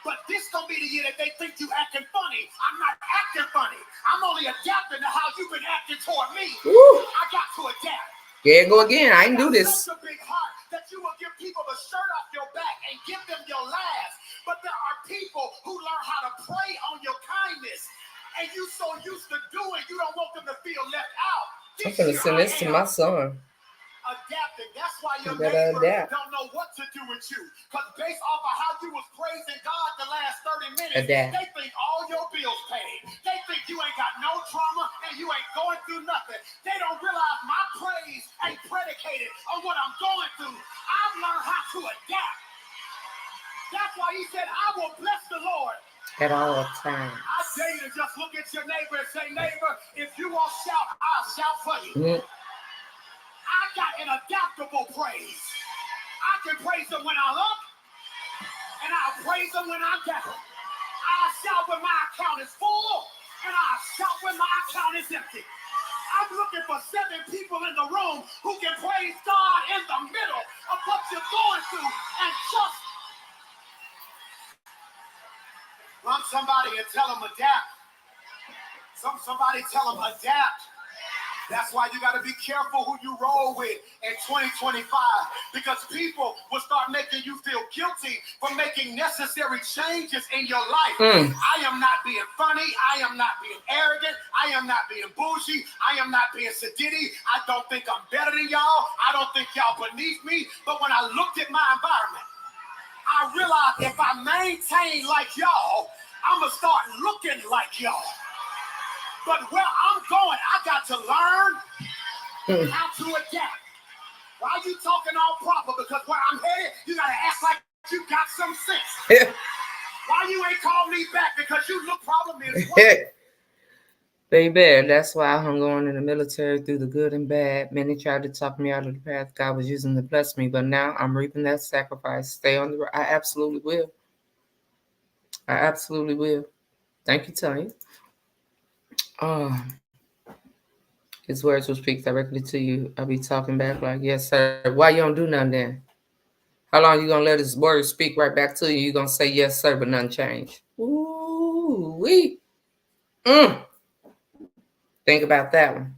But this gonna be the year that they think you acting funny. I'm not acting funny. I'm only adapting to how you've been acting toward me. Woo. I got to adapt. There you go again. I can do this. Such a big heart that you will give people the shirt off your back and give them your last. But there are people who learn how to prey on your kindness, and you so used to doing, you don't want them to feel left out. I'm gonna send this to my son. Adapting. That's why your neighbors don't know what to do with you. Because based off of how you was praising God the last 30 minutes, they think all your bills paid. They think you ain't got no trauma and you ain't going through nothing. They don't realize my praise ain't predicated on what I'm going through. I've learned how to adapt. That's why he said, I will bless the Lord at all times. I dare you to just look at your neighbor and say, neighbor, if you won't shout, I'll shout for you. Mm-hmm. I got an adaptable praise. I can praise him when I'm up, and I'll praise him when I'm down. I'll shout when my account is full, and I'll shout when my account is empty. I'm looking for 7 people in the room who can praise God in the middle of what you're going through and just run somebody and tell them adapt. Somebody tell them adapt. That's why you got to be careful who you roll with in 2025, because people will start making you feel guilty for making necessary changes in your life. I am not being funny. I am not being arrogant. I am not being bougie. I am not being sedity. I don't think I'm better than y'all. I don't think y'all beneath me. But when I looked at my environment, I realized if I maintain like y'all, I'm going to start looking like y'all. But where I'm going, I got to learn how to adapt. Why are you talking all proper? Because where I'm headed, you got to act like you got some sense. Why you ain't called me back? Because you look problem is what? Baby, that's why I hung on in the military through the good and bad. Many tried to talk me out of the path God was using to bless me, but now I'm reaping that sacrifice. Stay on the road. I absolutely will. I absolutely will. Thank you, Tanya. His words will speak directly to you. I'll be talking back like, yes, sir. Why you don't do nothing then? How long you gonna let his words speak right back to you? You gonna say yes, sir, but nothing change. Ooh, wee. Think about that one.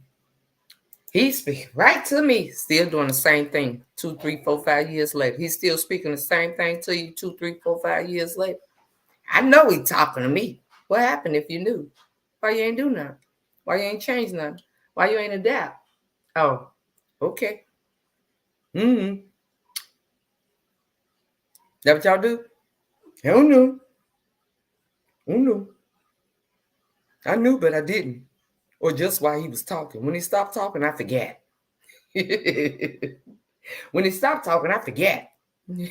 He's speaking right to me, still doing the same thing 2, 3, 4, 5 years later. He's still speaking the same thing to you 2, 3, 4, 5 years later. I know he's talking to me. What happened if you knew? Why you ain't do nothing? Why you ain't changed nothing? Why you ain't adapt? Oh, okay. Mm-hmm. That what y'all do? Hell no. Oh no. I knew, but I didn't. Or just while he was talking. When he stopped talking, I forget. When he stopped talking, I forget.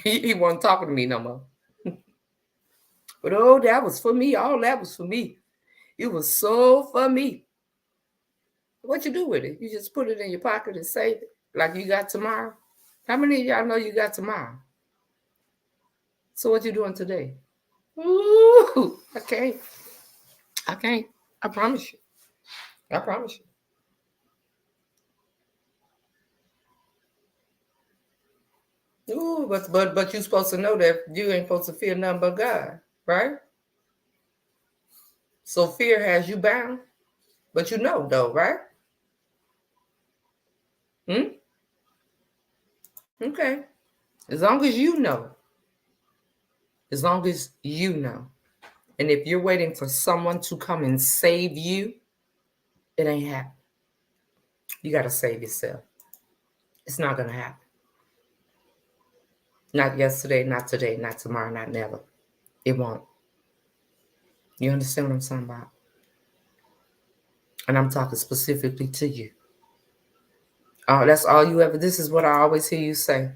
He wasn't talking to me no more. But oh, that was for me. All that was for me. It was so for me. What you do with it? You just put it in your pocket and save it like you got tomorrow. How many of y'all know you got tomorrow? So what you doing today? Ooh, I can't. I can't. I promise you. I promise you. Ooh, but you supposed to know that you ain't supposed to fear nothing but God, right? So fear has you bound, but you know though, right? Hmm? Okay. As long as you know, as long as you know. And if you're waiting for someone to come and save you, it ain't happening. You got to save yourself. It's not going to happen. Not yesterday, not today, not tomorrow, not never. It won't. You understand what I'm talking about? And I'm talking specifically to you. Oh, that's all you ever. This is what I always hear you say.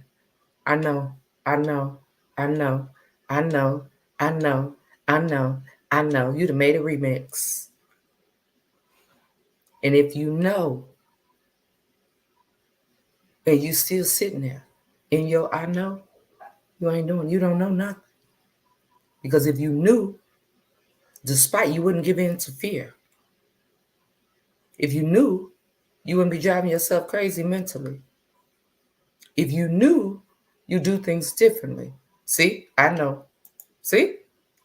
I know, I know, I know, I know, I know, I know, I know. You'd have made a remix. And if you know, and you still sitting there in your I know, you don't know nothing. Because if you knew, despite you wouldn't give in to fear. If you knew, you wouldn't be driving yourself crazy mentally. If you knew, you do things differently. See, I know. See,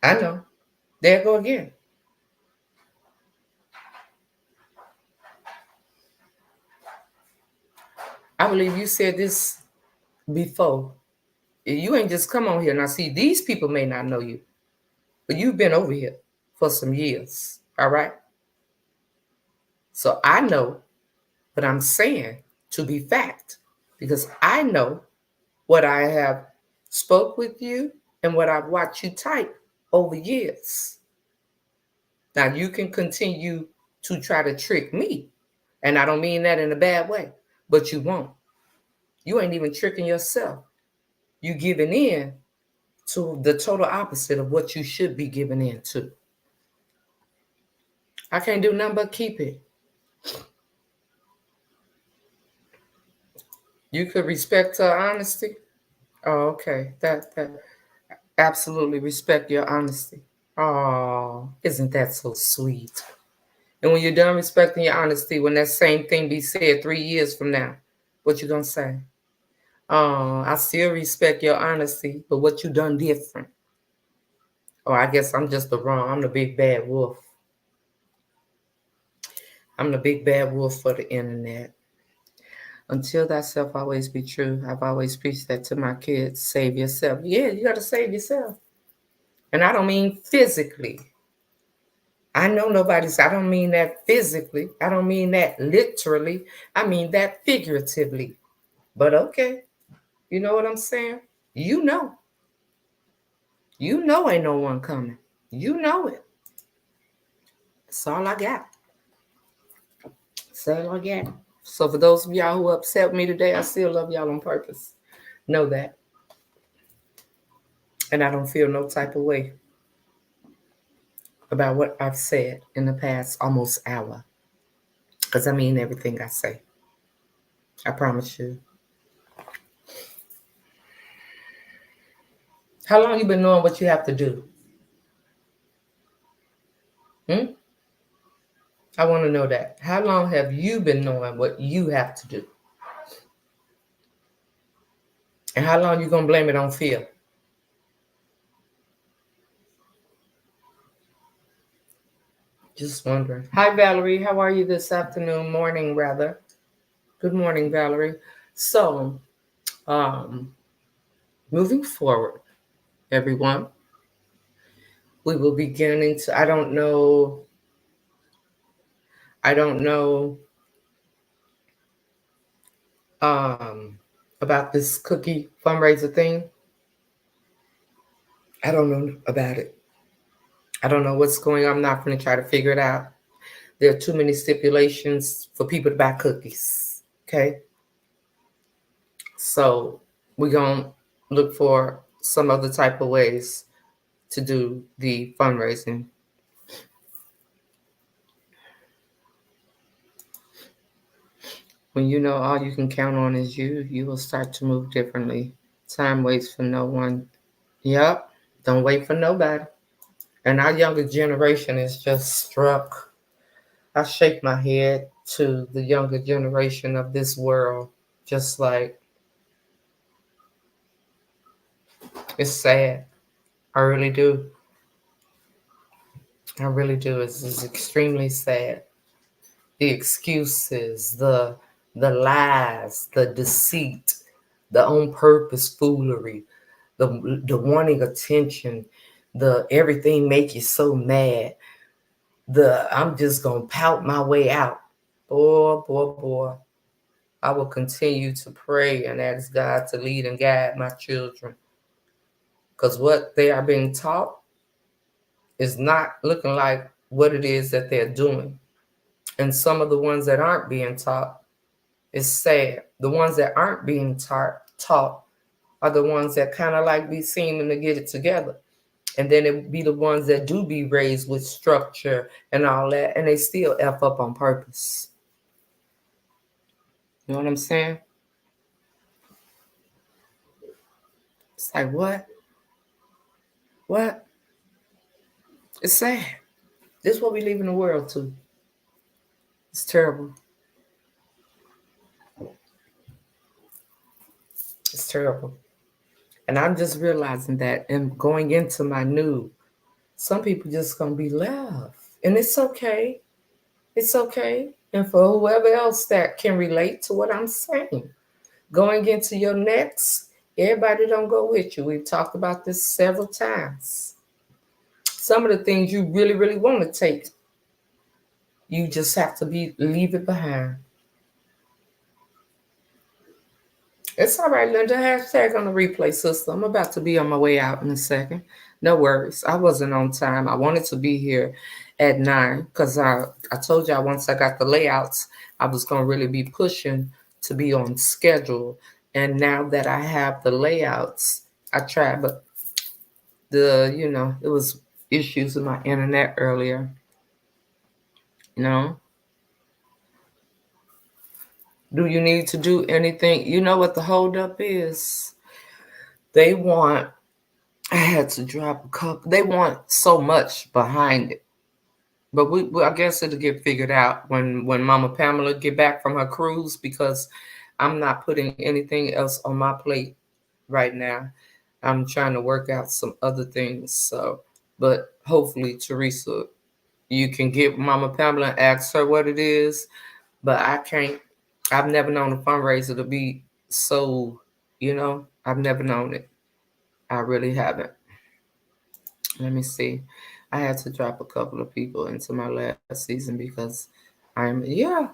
I know. There I go again. I believe you said this before. You ain't just come on here. Now, see, these people may not know you, but you've been over here for some years. All right. So I know what I'm saying to be fact because I know what I have spoke with you and what I've watched you type over years. Now you can continue to try to trick me. And I don't mean that in a bad way, but you won't. You ain't even tricking yourself. You giving in to the total opposite of what you should be giving in to. I can't do nothing but keep it. You could respect her honesty. Oh, okay. That absolutely respect your honesty. Oh, isn't that so sweet? And when you're done respecting your honesty, when that same thing be said 3 years from now, what you gonna say? Oh, I still respect your honesty, but what you done different? Oh, I guess I'm just the wrong. I'm the big bad wolf. I'm the big bad wolf for the internet. Until thyself always be true. I've always preached that to my kids. Save yourself. Yeah, you got to save yourself. And I don't mean physically. I don't mean that physically. I don't mean that literally. I mean that figuratively. But okay, you know what I'm saying? You know. You know ain't no one coming. You know it. That's all I got. That's all I got. So for those of y'all who upset me today, I still love y'all on purpose. Know that. And I don't feel no type of way about what I've said in the past almost hour. Because I mean everything I say. I promise you. How long you been knowing what you have to do? Hmm? I want to know that. How long have you been knowing what you have to do? And how long you going to blame it on fear? Just wondering. Hi, Valerie. How are you this afternoon? Morning, rather. Good morning, Valerie. So, um, moving forward, everyone, we will be getting to, I don't know um, about this cookie fundraiser thing. I don't know about it. I don't know what's going on. I'm not going to try to figure it out. There are too many stipulations for people to buy cookies. Okay. So we're going to look for some other type of ways to do the fundraising. When you know all you can count on is you, you will start to move differently. Time waits for no one. Yep. Don't wait for nobody. And our younger generation is just struck. I shake my head to the younger generation of this world. Just like, it's sad. I really do. I really do. It's extremely sad. The excuses, the lies, the deceit, the on purpose foolery, the wanting attention, the everything make you so mad, the I'm just gonna pout my way out. Boy, boy, boy. I will continue to pray and ask God to lead and guide my children. Because what they are being taught is not looking like what it is that they're doing. And some of the ones that aren't being taught is sad. The ones that aren't being taught are the ones that kind of like be seeming to get it together. And then it be the ones that do be raised with structure and all that, and they still F up on purpose. You know what I'm saying? It's like, what? What? It's sad. This is what we live in the world to. It's terrible. It's terrible. And I'm just realizing that and going into my new, some people just gonna be left. And it's okay. It's okay. And for whoever else that can relate to what I'm saying, going into your next, everybody don't go with you. We've talked about this several times. Some of the things you really, really want to take, you just have to leave it behind. It's all right, Linda. Hashtag on the replay, sister. I'm about to be on my way out in a second. No worries. I wasn't on time. I wanted to be here at 9 because I told y'all once I got the layouts, I was going to really be pushing to be on schedule. And now that I have the layouts, I tried, but it was issues with my internet earlier. You know, do you need to do anything? You know what the holdup is? They want I had to drop a couple. They want so much behind it, but I guess it'll get figured out when Mama Pamela get back from her cruise because I'm not putting anything else on my plate right now. I'm trying to work out some other things. So, but hopefully Teresa You can get Mama Pamela and ask her what it is, but I can't. I've never known a fundraiser to be so, I've never known it. I really haven't. Let me see. I had to drop a couple of people into my last season because yeah,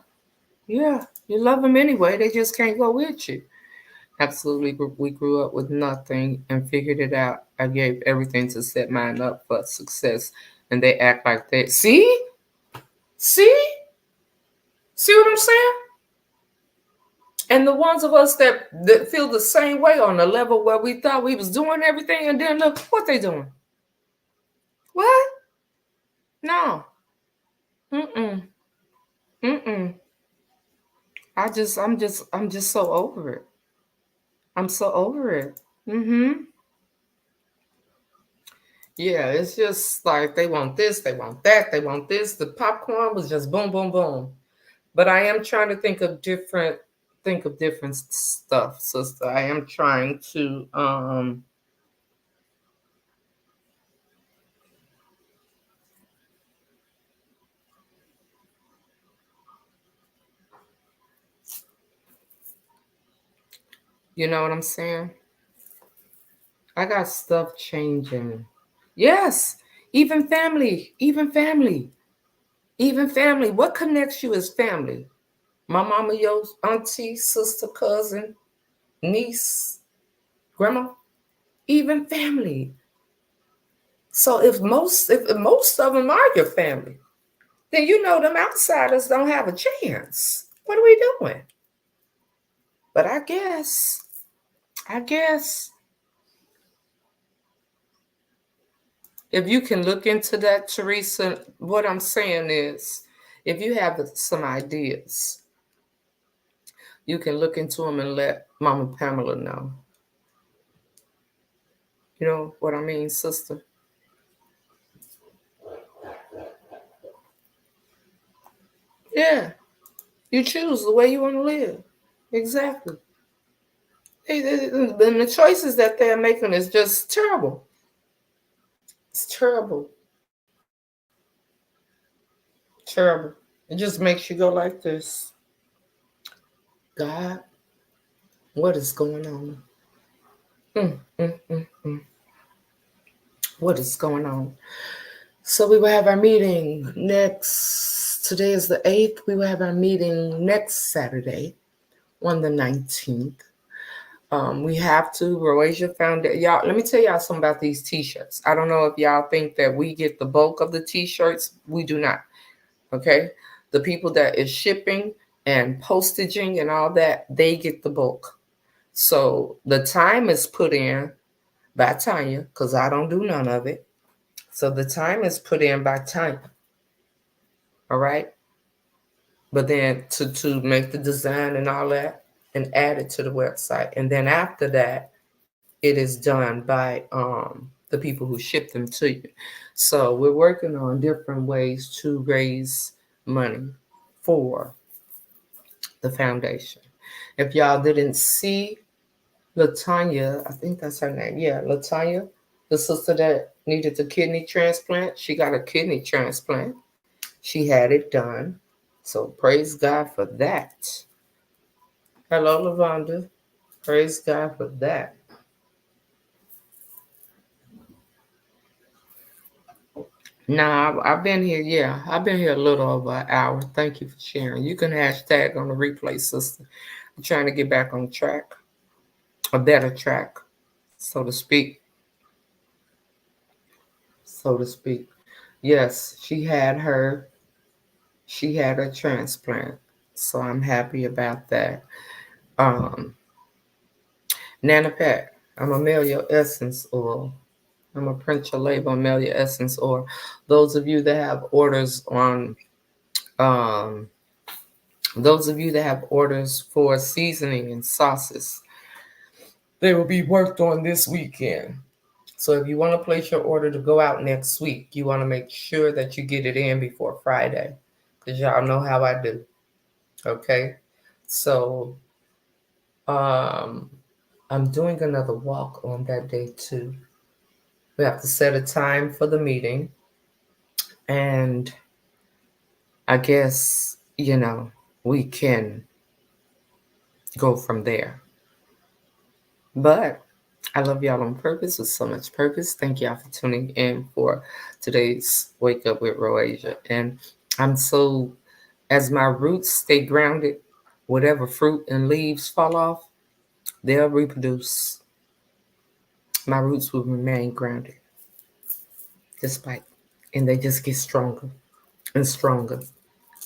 you love them anyway. They just can't go with you. Absolutely. We grew up with nothing and figured it out. I gave everything to set mine up for success. And they act like that. See, see what I'm saying? And the ones of us that feel the same way on the level where we thought we was doing everything, and then look what they doing. What? No. Mm-mm. Mm-mm. I'm just so over it. I'm so over it. Mm-hmm. Yeah, it's just like they want this, they want that, they want this. The popcorn was just boom, boom, boom. But I am trying to think of different stuff, sister. I am trying to you know what I'm saying? I got stuff changing. Yes, even family, even family, even family. What connects you is family. My mama, your auntie, sister, cousin, niece, grandma, even family. So if most of them are your family, then you know them outsiders don't have a chance. What are we doing? But I guess if you can look into that, Teresa, what I'm saying is, if you have some ideas, you can look into them and let Mama Pamela know. You know what I mean, sister? Yeah, you choose the way you want to live. Exactly. And the choices that they're making is just terrible. It's terrible. Terrible. It just makes you go like this. God, what is going on? Mm, mm, mm, mm. What is going on? So we will have our meeting next. Today is the 8th. We will have our meeting next Saturday on the 19th. We have to RoAsia Foundation. Y'all, let me tell y'all something about these T-shirts. I don't know if y'all think that we get the bulk of the T-shirts. We do not. Okay, the people that is shipping and postaging and all that, they get the bulk. So the time is put in by Tanya because I don't do none of it. So the time is put in by Tanya. All right. But then to make the design and all that and add it to the website. And then after that, it is done by the people who ship them to you. So we're working on different ways to raise money for the foundation. If y'all didn't see Latanya, I think that's her name. Yeah, Latanya, the sister that needed the kidney transplant, she got a kidney transplant. She had it done. So praise God for that. Hello, Lavonda. Praise God for that. Nah, I've been here. Yeah, I've been here a little over an hour. Thank you for sharing. You can hashtag on the replay, sister. I'm trying to get back on track, a better track, so to speak. So to speak. Yes, she had her transplant. So I'm happy about that. Um, Nana Pat, I'm Amelia Essence Oil. I'm a print your label, Amelia Essence Oil. Those of you that have orders on um those of you that have orders for seasoning and sauces, they will be worked on this weekend. So if you want to place your order to go out next week, you want to make sure that you get it in before Friday, because y'all know how I do. Okay, so um, I'm doing another walk on that day too. We have to set a time for the meeting, and I guess, we can go from there. But I love y'all on purpose with so much purpose. Thank y'all for tuning in for today's Wake Up with RoAsia. And I'm so, as my roots stay grounded, whatever fruit and leaves fall off, they'll reproduce. My roots will remain grounded despite, and they just get stronger and stronger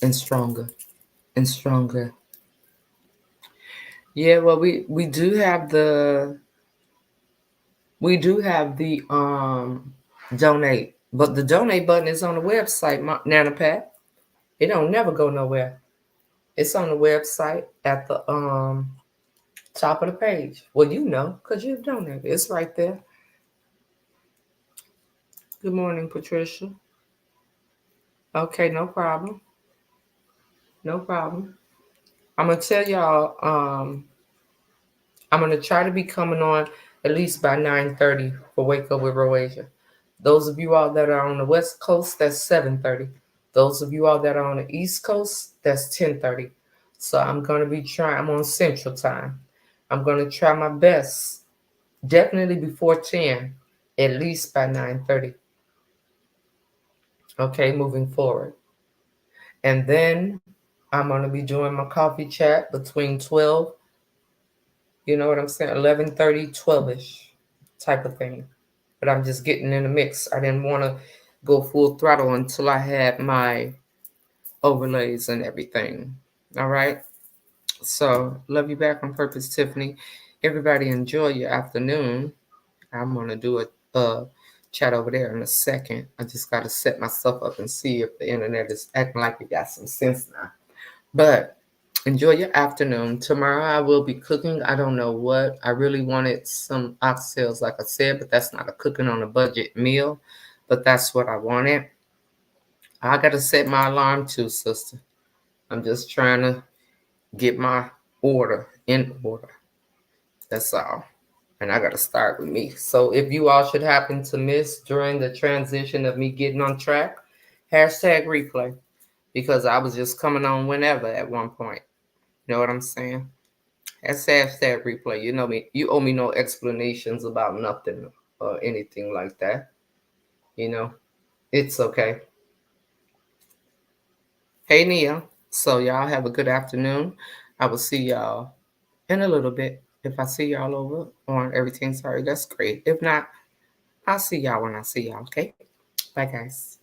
and stronger and stronger. Yeah, well, we do have the donate, but the donate button is on the website, Nana Pat. It don't never go nowhere. It's on the website at the top of the page. Well, because you've donated. It's right there. Good morning, Patricia. Okay, no problem. No problem. I'm gonna tell y'all, I'm gonna try to be coming on at least by 9:30 for Wake Up with RoAsia. Those of you all that are on the West Coast, that's 7:30. Those of you all that are on the East Coast, that's 10:30. So I'm gonna be trying. I'm on Central Time. I'm gonna try my best, definitely before 10, at least by 9:30. Okay, moving forward, and then I'm gonna be doing my coffee chat between 12. You know what I'm saying? 11:30, 12ish type of thing. But I'm just getting in the mix. I didn't want to go full throttle until I had my overlays and everything. All right. So love you back on purpose, Tiffany. Everybody enjoy your afternoon. I'm gonna do a chat over there in a second. I just gotta set myself up and see if the internet is acting like it got some sense now. But enjoy your afternoon. Tomorrow I will be cooking. I don't know what. I really wanted some oxtails, like I said, but that's not a cooking on a budget meal. But that's what I wanted. I gotta set my alarm too, sister. I'm just trying to get my order in order. That's all. And I gotta start with me. So if you all should happen to miss during the transition of me getting on track, hashtag replay. Because I was just coming on whenever at one point. You know what I'm saying? That's hashtag replay. You know me. You owe me no explanations about nothing or anything like that. You know, it's okay. Hey, Nia. So y'all have a good afternoon. I will see y'all in a little bit. If I see y'all over on everything, sorry, that's great. If not, I'll see y'all when I see y'all. Okay. Bye, guys.